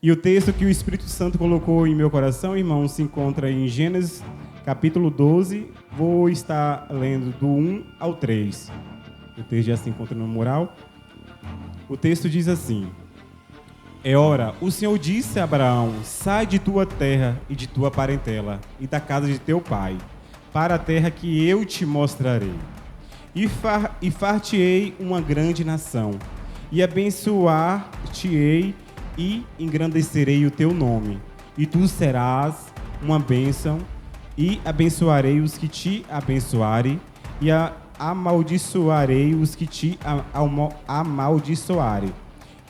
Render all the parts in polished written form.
E o texto que o Espírito Santo colocou em meu coração, irmão, se encontra em Gênesis, capítulo 12. Vou estar lendo do 1 ao 3. O texto já se encontra no mural. O texto diz assim: Ora, o Senhor disse a Abraão: sai de tua terra e de tua parentela e da casa de teu pai, para a terra que eu te mostrarei. E far-te-ei uma grande nação, e abençoar-te-ei e engrandecerei o teu nome, e tu serás uma bênção, e abençoarei os que te abençoarem, e amaldiçoarei os que te amaldiçoarem,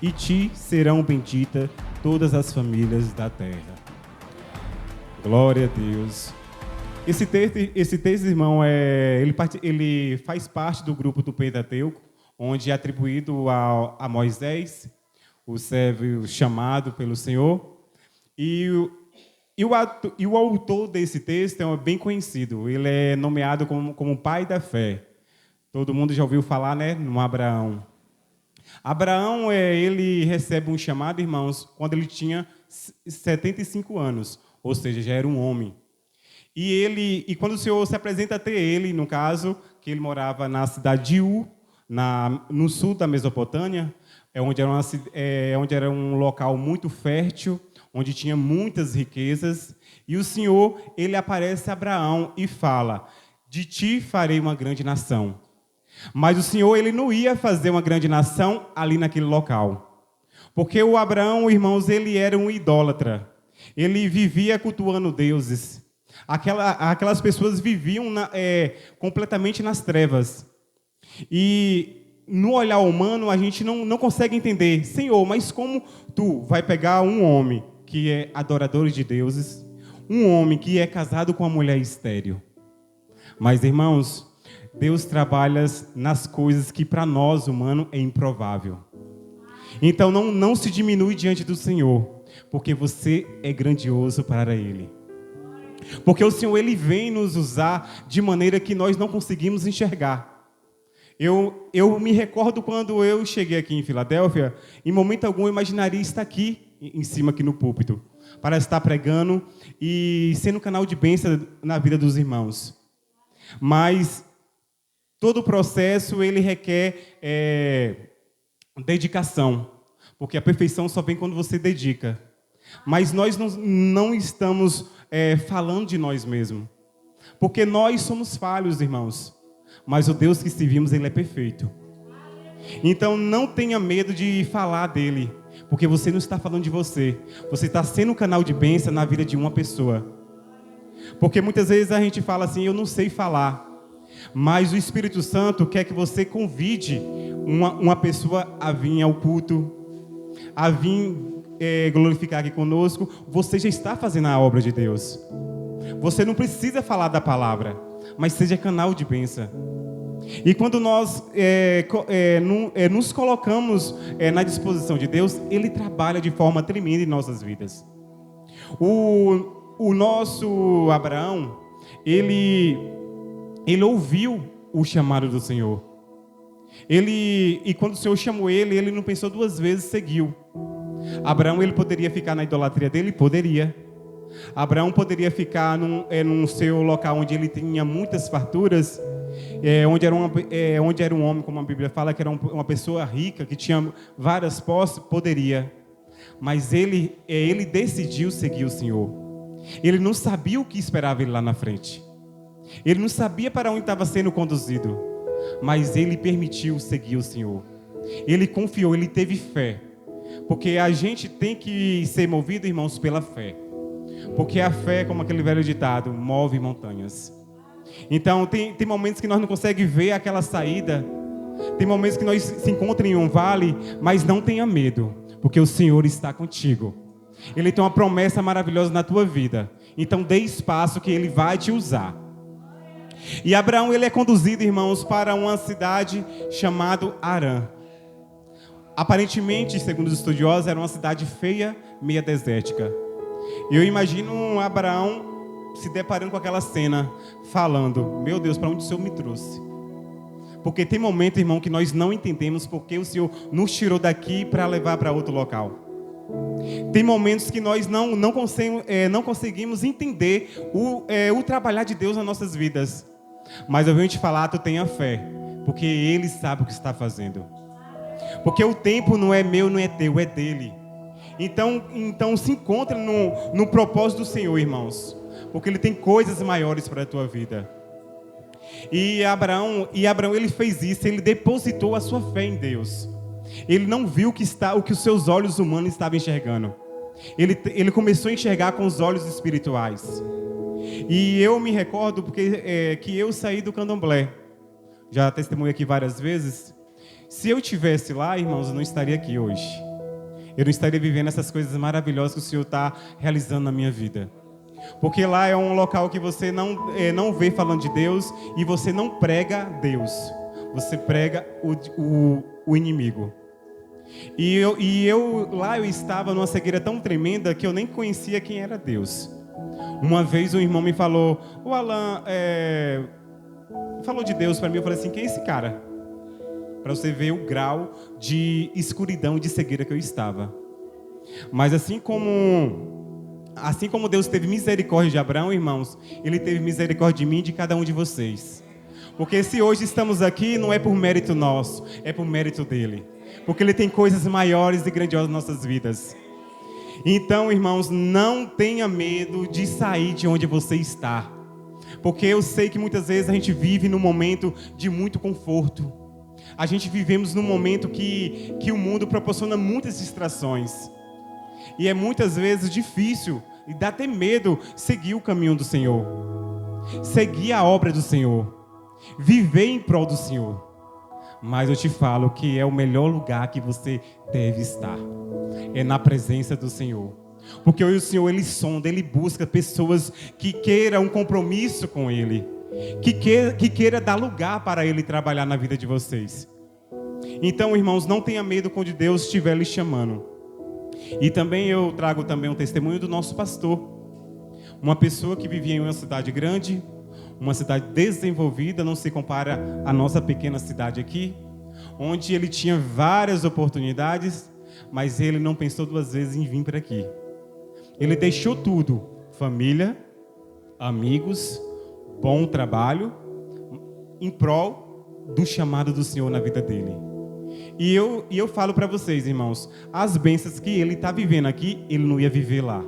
e te serão benditas todas as famílias da terra. Glória a Deus. Esse texto, irmão, ele faz parte do grupo do Pentateuco, onde é atribuído a Moisés, o servo chamado pelo Senhor. E o autor desse texto é bem conhecido. Ele é nomeado como pai da fé. Todo mundo já ouviu falar, né, no Abraão. Abraão, ele recebe um chamado, irmãos, quando ele tinha 75 anos, ou seja, já era um homem. E quando o Senhor se apresenta até ele, no caso, que ele morava na cidade de Ur, no sul da Mesopotâmia, onde era um local muito fértil, onde tinha muitas riquezas, e o Senhor, ele aparece a Abraão e fala: de ti farei uma grande nação. Mas o Senhor, ele não ia fazer uma grande nação ali naquele local. Porque o Abraão, irmãos, ele era um idólatra. Ele vivia cultuando deuses. Aquelas pessoas viviam completamente nas trevas. E no olhar humano, a gente não consegue entender: Senhor, mas como tu vai pegar um homem que é adorador de deuses, um homem que é casado com uma mulher estéril? Mas, irmãos, Deus trabalha nas coisas que para nós, humanos, é improvável. Então, não se diminui diante do Senhor, porque você é grandioso para Ele. Porque o Senhor, Ele vem nos usar de maneira que nós não conseguimos enxergar. Eu me recordo quando eu cheguei aqui em Filadélfia, em momento algum eu imaginaria estar aqui, em cima, aqui no púlpito, para estar pregando e sendo um canal de bênção na vida dos irmãos. Mas todo o processo, ele requer dedicação, porque a perfeição só vem quando você dedica. Mas nós não estamos falando de nós mesmos, porque nós somos falhos, irmãos. Mas o Deus que servimos, Ele é perfeito. Então não tenha medo de falar dele, porque você não está falando de você. Você está sendo um canal de bênção na vida de uma pessoa. Porque muitas vezes a gente fala assim: eu não sei falar. Mas o Espírito Santo quer que você convide uma pessoa a vir ao culto, a vir glorificar aqui conosco. Você já está fazendo a obra de Deus. Você não precisa falar da palavra, mas seja canal de bênção. E quando nós nos colocamos na disposição de Deus, Ele trabalha de forma tremenda em nossas vidas. O nosso Abraão, ele ouviu o chamado do Senhor. E quando o Senhor chamou ele não pensou duas vezes, seguiu. Abraão, ele poderia ficar na idolatria dele? Poderia. Abraão poderia ficar num seu local onde ele tinha muitas farturas, onde era um homem, como a Bíblia fala, que era uma pessoa rica, que tinha várias posses? Poderia. Mas ele decidiu seguir o Senhor. Ele não sabia o que esperava ele lá na frente. Ele não sabia para onde estava sendo conduzido, mas ele permitiu seguir o Senhor. Ele confiou, ele teve fé. Porque a gente tem que ser movido, irmãos, pela fé. Porque a fé, como aquele velho ditado, move montanhas. Então, tem momentos que nós não conseguimos ver aquela saída. Tem momentos que nós se encontramos em um vale, mas não tenha medo, porque o Senhor está contigo. Ele tem uma promessa maravilhosa na tua vida. Então, dê espaço que Ele vai te usar. E Abraão, ele é conduzido, irmãos, para uma cidade chamada Harã. Aparentemente, segundo os estudiosos, era uma cidade feia, meia desértica. Eu imagino Abraão se deparando com aquela cena, falando: meu Deus, para onde o Senhor me trouxe? Porque tem momento, irmão, que nós não entendemos porque o Senhor nos tirou daqui para levar para outro local. Tem momentos que nós não conseguimos entender o trabalhar de Deus nas nossas vidas. Mas eu venho te falar, tu tenha fé, porque Ele sabe o que está fazendo. Porque o tempo não é meu, não é teu, é dele. Então se encontra no propósito do Senhor, irmãos. Porque Ele tem coisas maiores para a tua vida. E Abraão, ele fez isso, ele depositou a sua fé em Deus. Ele não viu o que os seus olhos humanos estavam enxergando. Ele começou a enxergar com os olhos espirituais. E eu me recordo que eu saí do candomblé. Já testemunhei aqui várias vezes. Se eu estivesse lá, irmãos, eu não estaria aqui hoje. Eu não estaria vivendo essas coisas maravilhosas que o Senhor está realizando na minha vida. Porque lá é um local que você não vê falando de Deus e você não prega Deus. Você prega o inimigo. Lá eu estava numa cegueira tão tremenda que eu nem conhecia quem era Deus. Uma vez um irmão me falou, o Alan falou de Deus para mim, eu falei assim, quem é esse cara? Para você ver o grau de escuridão, de cegueira que eu estava. Mas assim como Deus teve misericórdia de Abraão, irmãos, Ele teve misericórdia de mim e de cada um de vocês. Porque se hoje estamos aqui, não é por mérito nosso, é por mérito dEle. Porque Ele tem coisas maiores e grandiosas nas nossas vidas. Então, irmãos, não tenha medo de sair de onde você está. Porque eu sei que muitas vezes a gente vive num momento de muito conforto. A gente vivemos num momento que o mundo proporciona muitas distrações. E é muitas vezes difícil e dá até medo seguir o caminho do Senhor. Seguir a obra do Senhor. Viver em prol do Senhor. Mas eu te falo que é o melhor lugar que você deve estar. É na presença do Senhor. Porque o Senhor, Ele sonda, Ele busca pessoas que queiram um compromisso com Ele. Que queira dar lugar para Ele trabalhar na vida de vocês. Então, irmãos, não tenha medo quando Deus estiver lhe chamando. E também eu trago também um testemunho do nosso pastor. Uma pessoa que vivia em uma cidade grande, uma cidade desenvolvida, não se compara à nossa pequena cidade aqui, onde ele tinha várias oportunidades, mas ele não pensou duas vezes em vir para aqui. Ele deixou tudo, família, amigos, bom trabalho, em prol do chamado do Senhor na vida dele. E eu falo para vocês, irmãos, as bênçãos que ele está vivendo aqui, ele não ia viver lá.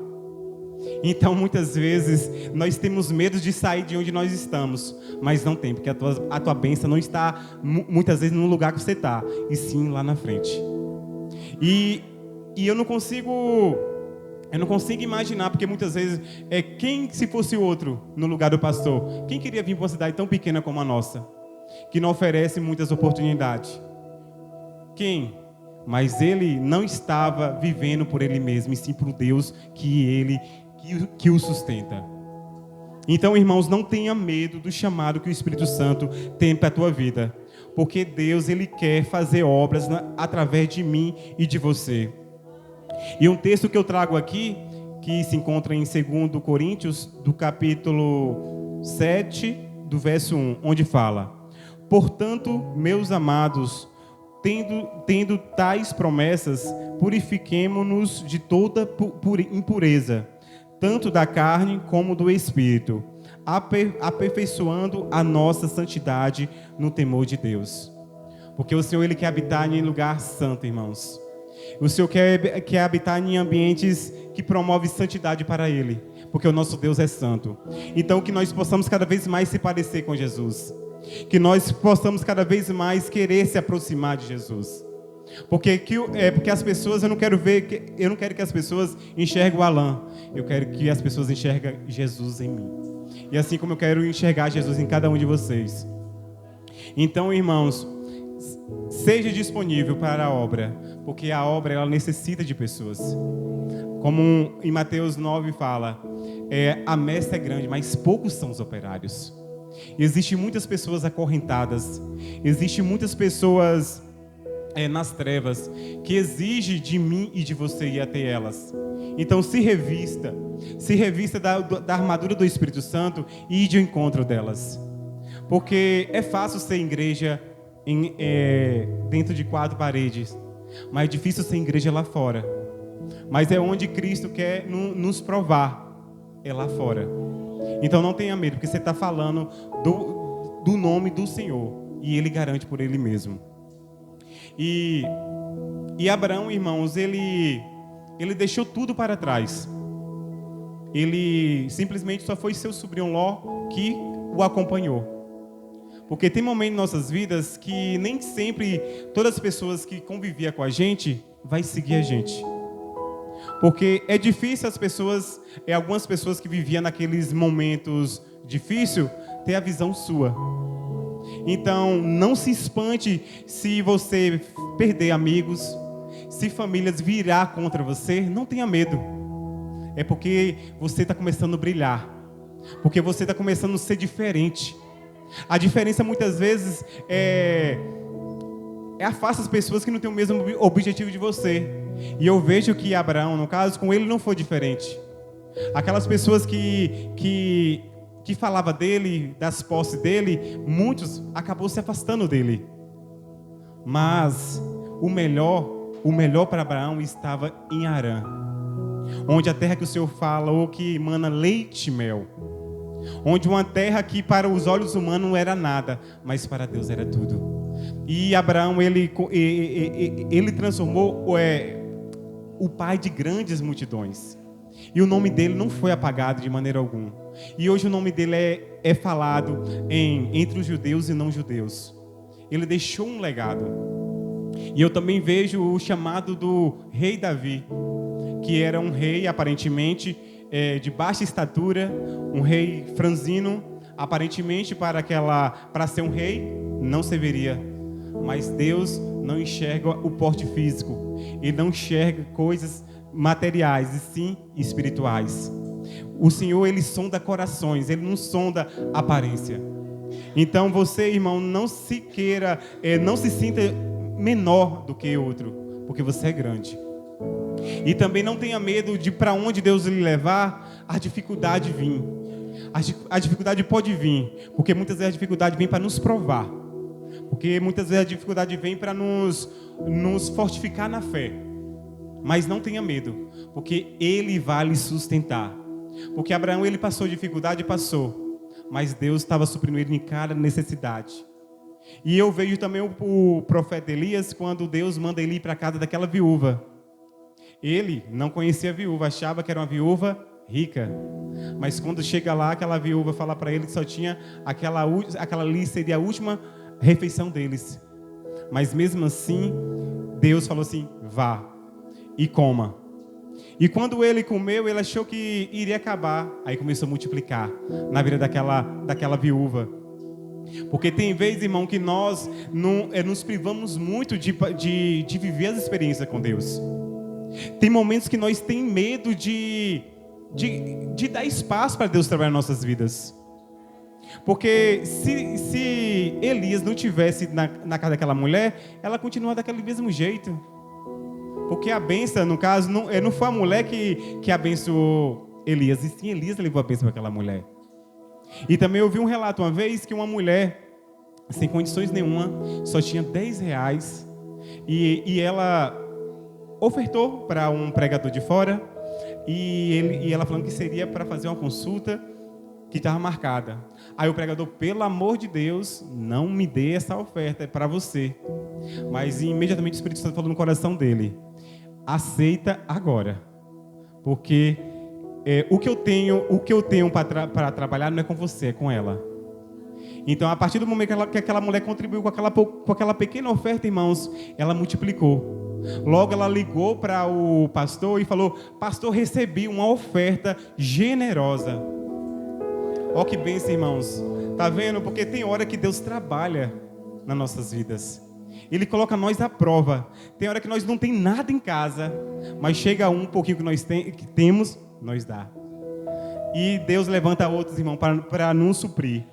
Então, muitas vezes, nós temos medo de sair de onde nós estamos, mas não tem, porque a tua bênção não está, muitas vezes, no lugar que você está, e sim lá na frente. E eu não consigo imaginar, porque muitas vezes, quem se fosse outro no lugar do pastor, quem queria vir para uma cidade tão pequena como a nossa, que não oferece muitas oportunidades? Quem? Mas ele não estava vivendo por ele mesmo, e sim por Deus que o sustenta. Então, irmãos, não tenha medo do chamado que o Espírito Santo tem para a tua vida. Porque Deus, Ele quer fazer obras através de mim e de você. E um texto que eu trago aqui, que se encontra em 2 Coríntios, do capítulo 7, do verso 1, onde fala: portanto, meus amados, tendo tais promessas, purifiquemo-nos de toda impureza, tanto da carne como do espírito, aperfeiçoando a nossa santidade no temor de Deus. Porque o Senhor, Ele quer habitar em lugar santo, irmãos. O Senhor quer habitar em ambientes que promovem santidade para Ele, porque o nosso Deus é santo. Então, que nós possamos cada vez mais se parecer com Jesus. Que nós possamos cada vez mais querer se aproximar de Jesus. Porque as pessoas, eu não quero que as pessoas enxerguem o Alan. Eu quero que as pessoas enxerguem Jesus em mim. E assim como eu quero enxergar Jesus em cada um de vocês. Então, irmãos, seja disponível para a obra, porque a obra, ela necessita de pessoas. Como em Mateus 9 fala, a messe é grande, mas poucos são os operários. Existem muitas pessoas acorrentadas, existem muitas pessoas nas trevas, que exigem de mim e de você ir até elas. Então se revista da armadura do Espírito Santo e ir de encontro delas. Porque é fácil ser igreja dentro de 4 paredes, mas é difícil ser igreja lá fora. Mas é onde Cristo quer nos provar, é lá fora. Então não tenha medo, porque você está falando do nome do Senhor, e Ele garante por Ele mesmo. E Abraão, irmãos, ele deixou tudo para trás. Ele simplesmente só foi seu sobrinho Ló que o acompanhou. Porque tem momentos em nossas vidas que nem sempre todas as pessoas que conviviam com a gente vai seguir a gente. Porque é difícil algumas pessoas que viviam naqueles momentos difíceis ter a visão sua. Então, não se espante se você perder amigos, se famílias virar contra você, não tenha medo. É porque você está começando a brilhar. Porque você está começando a ser diferente. A diferença muitas vezes afasta as pessoas que não têm o mesmo objetivo de você. E eu vejo que Abraão, no caso, com ele não foi diferente. Aquelas pessoas que falava dele, das posses dele, muitos acabou se afastando dele. Mas o melhor para Abraão estava em Harã, onde a terra que o Senhor falou que emana leite e mel. Onde uma terra que para os olhos humanos não era nada, mas para Deus era tudo. E Abraão, ele transformou o pai de grandes multidões. E o nome dele não foi apagado de maneira alguma. E hoje o nome dele é falado entre os judeus e não judeus. Ele deixou um legado. E eu também vejo o chamado do rei Davi, que era um rei aparentemente de baixa estatura, um rei franzino, aparentemente para ser um rei não serviria. Mas Deus não enxerga o porte físico, Ele não enxerga coisas materiais, e sim espirituais. O Senhor, Ele sonda corações, Ele não sonda aparência. Então você, irmão, não se sinta menor do que outro, porque você é grande. E também não tenha medo de para onde Deus lhe levar, a dificuldade vir. A dificuldade pode vir, porque muitas vezes a dificuldade vem para nos provar. Porque muitas vezes a dificuldade vem para nos fortificar na fé. Mas não tenha medo, porque Ele vai lhe sustentar. Porque Abraão, ele passou dificuldade, passou. Mas Deus estava suprindo ele em cada necessidade. E eu vejo também o profeta Elias, quando Deus manda ele ir para a casa daquela viúva. Ele não conhecia a viúva, achava que era uma viúva rica. Mas quando chega lá, aquela viúva fala para ele que só tinha aquela ali seria a última refeição deles. Mas mesmo assim, Deus falou assim: vá e coma. E quando ele comeu, ele achou que iria acabar. Aí começou a multiplicar na vida daquela viúva. Porque tem vezes, irmão, que nós nos privamos muito de viver as experiências com Deus. Tem momentos que nós temos medo de dar espaço para Deus trabalhar em nossas vidas. Porque se Elias não tivesse na casa daquela mulher, ela continuava daquele mesmo jeito. Porque a bênção, no caso, não foi a mulher que abençoou Elias, e sim Elias levou a bênção para aquela mulher. E também eu vi um relato uma vez que uma mulher, sem condições nenhuma, só tinha 10 reais, e ela ofertou para um pregador de fora, e ela falando que seria para fazer uma consulta que estava marcada. Aí o pregador: pelo amor de Deus, não me dê essa oferta, é para você. Mas imediatamente o Espírito Santo falou no coração dele: aceita agora, porque o que eu tenho para trabalhar não é com você, é com ela. Então, a partir do momento que aquela mulher contribuiu com aquela pequena oferta, irmãos, ela multiplicou. Logo ela ligou para o pastor e falou: pastor, recebi uma oferta generosa. Ó que bênção, irmãos. Tá vendo? Porque tem hora que Deus trabalha nas nossas vidas. Ele coloca nós à prova. Tem hora que nós não tem nada em casa, mas chega um pouquinho que nós temos, nós dá. E Deus levanta outros, irmãos, para nos suprir.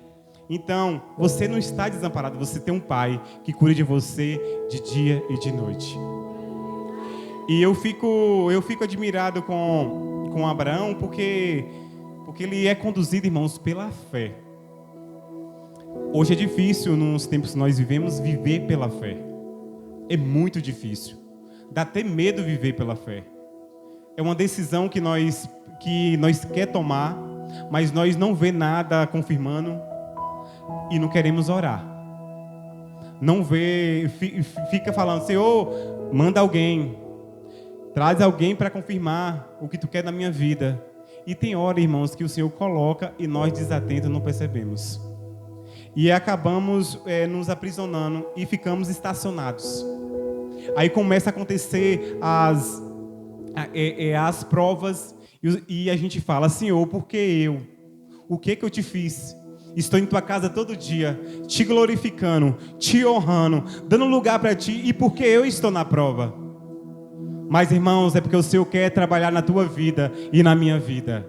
Então, você não está desamparado. Você tem um Pai que cuida de você de dia e de noite. E eu fico admirado com Abraão, porque ele é conduzido, irmãos, pela fé. Hoje é difícil, nos tempos que nós vivemos, viver pela fé. É muito difícil. Dá até medo viver pela fé. é uma decisão que nós quer tomar, mas nós não vê nada confirmando e não queremos orar. Não vê, fica falando, Senhor, manda alguém, traz alguém para confirmar o que tu quer na minha vida. E tem hora, irmãos, que o Senhor coloca e nós desatentos não percebemos. E acabamos nos aprisionando e ficamos estacionados. Aí começa a acontecer as provas e a gente fala, Senhor, por que eu? O que eu te fiz? Estou em tua casa todo dia, te glorificando, te honrando, dando lugar para ti, e por que eu estou na prova? Mas, irmãos, é porque o Senhor quer trabalhar na tua vida e na minha vida.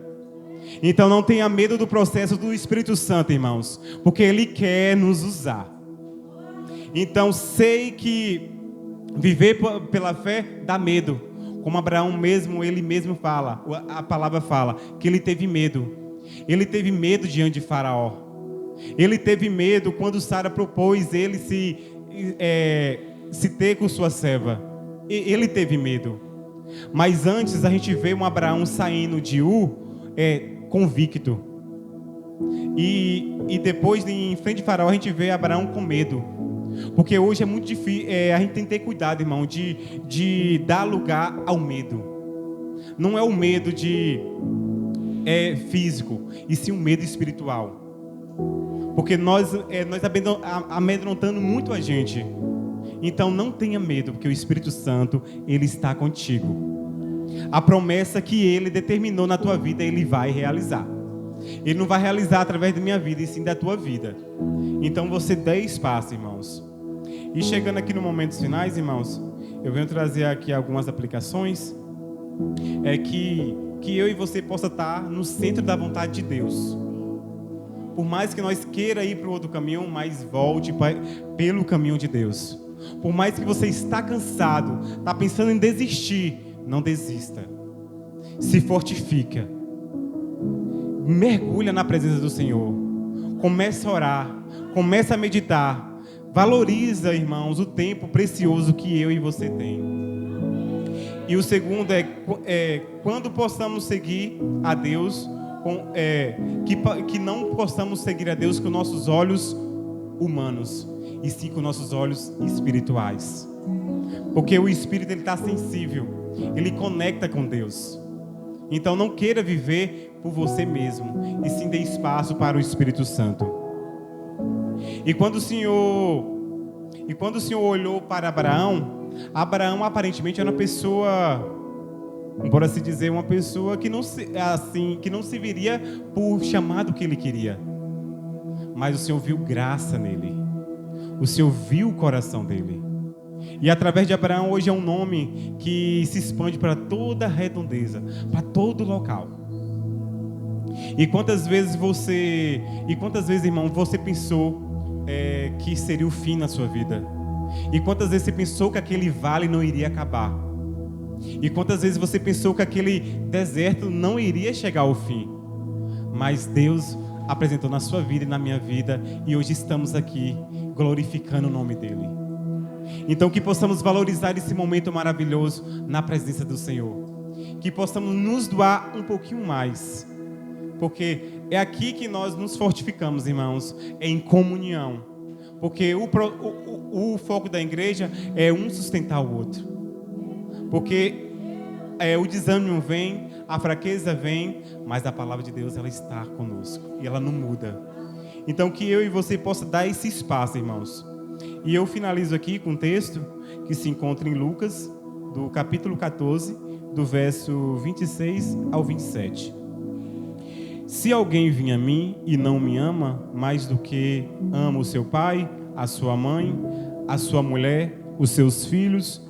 Então não tenha medo do processo do Espírito Santo, irmãos, porque Ele quer nos usar. Então sei que viver pela fé dá medo. Como Abraão mesmo, ele mesmo fala, a palavra fala, que ele teve medo. Ele teve medo diante de Faraó. Ele teve medo quando Sara propôs ele se ter com sua serva. Ele teve medo. Mas antes a gente vê um Abraão saindo de convicto. E depois, em frente de Faraó, a gente vê Abraão com medo. Porque hoje é muito difícil, a gente tem que ter cuidado, irmão, de dar lugar ao medo. Não é o medo físico, e sim o medo espiritual. Porque nós amedrontando muito a gente. Então não tenha medo, porque o Espírito Santo, Ele está contigo. A promessa que Ele determinou na tua vida, Ele vai realizar. Ele não vai realizar através da minha vida, e sim da tua vida. Então você dê espaço, irmãos. E chegando aqui no momentos finais, irmãos, eu venho trazer aqui algumas aplicações. Que eu e você possa estar no centro da vontade de Deus. Por mais que nós queira ir para o outro caminho, mas volte pelo caminho de Deus. Por mais que você está cansado, está pensando em desistir, não desista. Se fortifica. Mergulha na presença do Senhor. Começa a orar. Começa a meditar. Valoriza, irmãos, o tempo precioso que eu e você tem. E o segundo quando possamos seguir a Deus, que não possamos seguir a Deus com nossos olhos humanos, e sim com nossos olhos espirituais. Porque o Espírito está sensível, ele conecta com Deus. Então não queira viver por você mesmo, e sim dê espaço para o Espírito Santo. E quando o Senhor olhou para Abraão aparentemente era uma pessoa, por assim dizer, uma pessoa que não se viria por chamado que ele queria. Mas o Senhor viu graça nele. O Senhor viu o coração dele. E através de Abraão hoje é um nome que se expande para toda a redondeza, para todo local. E quantas vezes, irmão, você pensou que seria o fim na sua vida? E quantas vezes você pensou que aquele vale não iria acabar? E quantas vezes você pensou que aquele deserto não iria chegar ao fim? Mas Deus apresentou na sua vida e na minha vida, e hoje estamos aqui glorificando o nome dEle. Então que possamos valorizar esse momento maravilhoso na presença do Senhor. Que possamos nos doar um pouquinho mais. Porque é aqui que nós nos fortificamos, irmãos, em comunhão. Porque o foco da igreja é um sustentar o outro. Porque o desânimo vem, a fraqueza vem, mas a palavra de Deus, ela está conosco e ela não muda. Então que eu e você possa dar esse espaço, irmãos. E eu finalizo aqui com um texto que se encontra em Lucas, do capítulo 14, do verso 26 ao 27. Se alguém vem a mim e não me ama mais do que ama o seu pai, a sua mãe, a sua mulher, os seus filhos,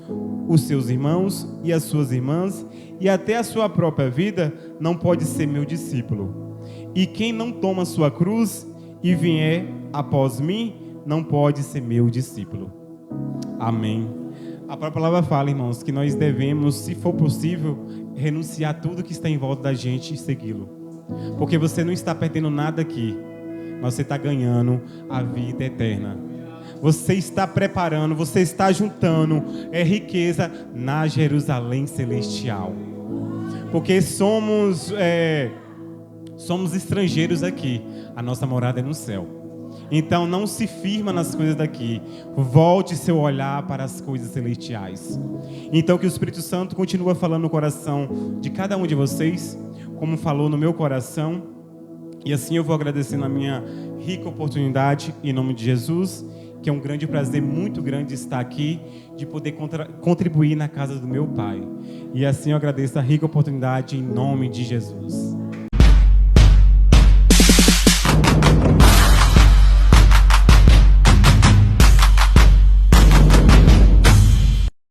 os seus irmãos e as suas irmãs, e até a sua própria vida, não pode ser meu discípulo. E quem não toma sua cruz e vier após mim, não pode ser meu discípulo. Amém. A própria palavra fala, irmãos, que nós devemos, se for possível, renunciar a tudo que está em volta da gente e segui-lo. Porque você não está perdendo nada aqui, mas você está ganhando a vida eterna. Você está preparando, você está juntando riqueza na Jerusalém celestial. porque somos estrangeiros aqui. A nossa morada é no céu. Então não se firma nas coisas daqui. Volte seu olhar para as coisas celestiais. Então que o Espírito Santo continue falando no coração de cada um de vocês, como falou no meu coração. E assim eu vou agradecendo a minha rica oportunidade em nome de Jesus, que é um grande prazer, muito grande estar aqui, de poder contribuir na casa do meu Pai. E assim eu agradeço a rica oportunidade em nome de Jesus.